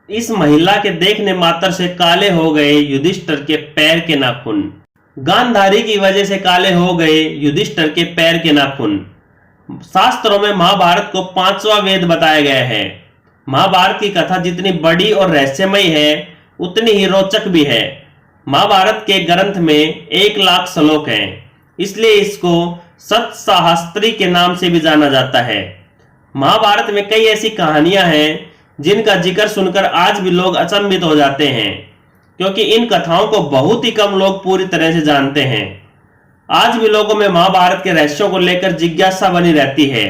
इस महिला के देखने मात्र से काले हो गए युधिष्ठिर के पैर के नाखून। गांधारी की वजह से काले हो गए युधिष्ठिर के पैर के नाखून। शास्त्रों में महाभारत को 5वां वेद बताया गया है। महाभारत की कथा जितनी बड़ी और रहस्यमयी है उतनी ही रोचक भी है। महाभारत के ग्रंथ में 1,00,000 श्लोक हैं, इसलिए इसको सतसाहस्त्री के नाम से भी जाना जाता है। महाभारत में कई ऐसी कहानियां हैं जिनका जिक्र सुनकर आज भी लोग अचंभित हो जाते हैं, क्योंकि इन कथाओं को बहुत ही कम लोग पूरी तरह से जानते हैं। आज भी लोगों में महाभारत के रहस्यों को लेकर जिज्ञासा बनी रहती है।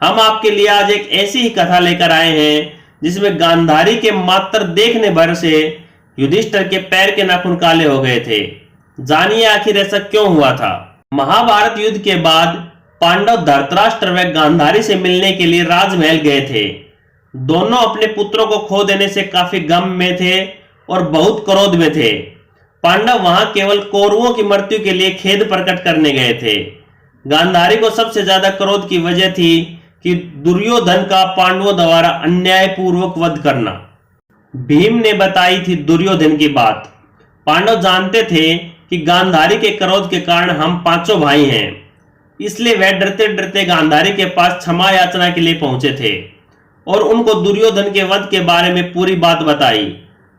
हम आपके लिए आज एक ऐसी ही कथा लेकर आए हैं जिसमें गांधारी के मात्र देखने भर से युधिष्ठिर के पैर के नाखून काले हो गए थे। जानिए आखिर ऐसा क्यों हुआ था। महाभारत युद्ध के बाद पांडव धृतराष्ट्र व गांधारी से मिलने के लिए राजमहल गए थे। दोनों अपने पुत्रों को खो देने से काफी गम में थे और बहुत क्रोध में थे। पांडव वहां केवल कौरवों की मृत्यु के लिए खेद प्रकट करने गए थे। गांधारी को सबसे ज्यादा क्रोध की वजह थी कि दुर्योधन का पांडवों द्वारा अन्यायपूर्वक वध करना। भीम ने बताई थी दुर्योधन की बात। पांडव जानते थे कि गांधारी के क्रोध के कारण हम 5 भाई हैं, इसलिए वह डरते डरते गांधारी के पास क्षमा याचना के लिए पहुंचे थे और उनको दुर्योधन के वध के बारे में पूरी बात बताई।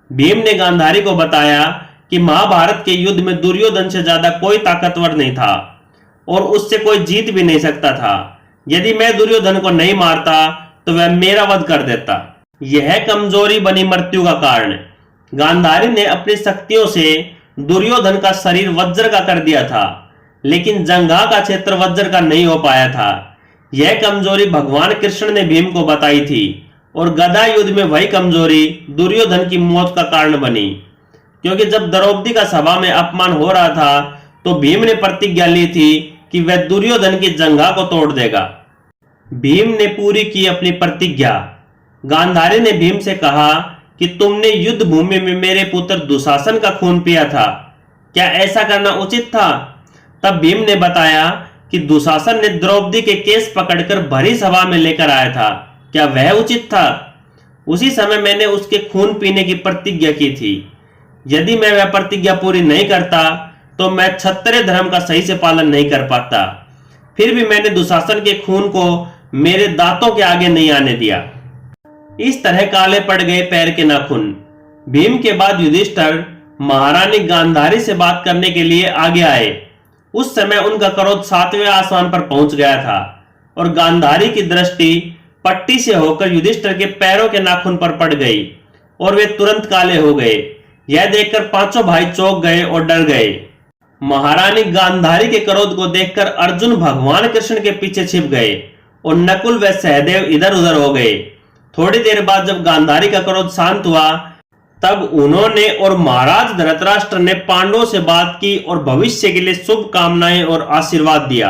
भीम ने गांधारी को बताया कि महाभारत के युद्ध में दुर्योधन से ज्यादा कोई ताकतवर नहीं था और उससे कोई जीत भी नहीं सकता था। यदि मैं दुर्योधन को नहीं मारता तो वह मेरा वध कर देता। यह कमजोरी बनी मृत्यु का कारण। गांधारी ने अपनी शक्तियों से दुर्योधन का शरीर वज्र का कर दिया था, लेकिन जंघा का क्षेत्र वज्र का नहीं हो पाया था। यह कमजोरी भगवान कृष्ण ने भीम को बताई थी और गदा युद्ध में वही कमजोरी दुर्योधन की मौत का कारण बनी, क्योंकि जब द्रौपदी का सभा में अपमान हो रहा था तो भीम ने प्रतिज्ञा ली थी कि वह दुर्योधन की जंघा को तोड़ देगा। भीम ने पूरी की अपनी प्रतिज्ञा। गांधारी ने भीम से कहा कि तुमने युद्ध भूमि में मेरे पुत्र दुशासन का खून पिया था, क्या ऐसा करना उचित था? तब भीम ने बताया कि दुशासन ने द्रौपदी के केस पकड़कर भरी सभा में लेकर आया था, क्या वह उचित था? उसी समय मैंने उसके खून पीने की प्रतिज्ञा की थी। यदि मैं वह प्रतिज्ञा पूरी नहीं करता तो मैं क्षत्रिय धर्म का सही से पालन नहीं कर पाता। फिर भी मैंने दुशासन के खून को मेरे दांतों के आगे नहीं आने दिया। इस तरह काले पड़ गए पैर के नाखून। भीम के बाद युधिष्ठिर महारानी गांधारी से बात करने के लिए आगे आए। उस समय उनका क्रोध 7वें आसमान पर पहुंच गया था और गांधारी की दृष्टि पट्टी से होकर युधिष्ठिर के पैरों के नाखून पर पड़ गई और वे तुरंत काले हो गए। यह देखकर 5 भाई चौंक गए और डर गए। महारानी गांधारी के क्रोध को देखकर अर्जुन भगवान कृष्ण के पीछे छिप गए और नकुल व सहदेव इधर उधर हो गए। थोड़ी देर बाद जब गांधारी का क्रोध शांत हुआ तब उन्होंने और महाराज धृतराष्ट्र ने पांडवों से बात की और भविष्य के लिए शुभ कामनाएं और आशीर्वाद दिया।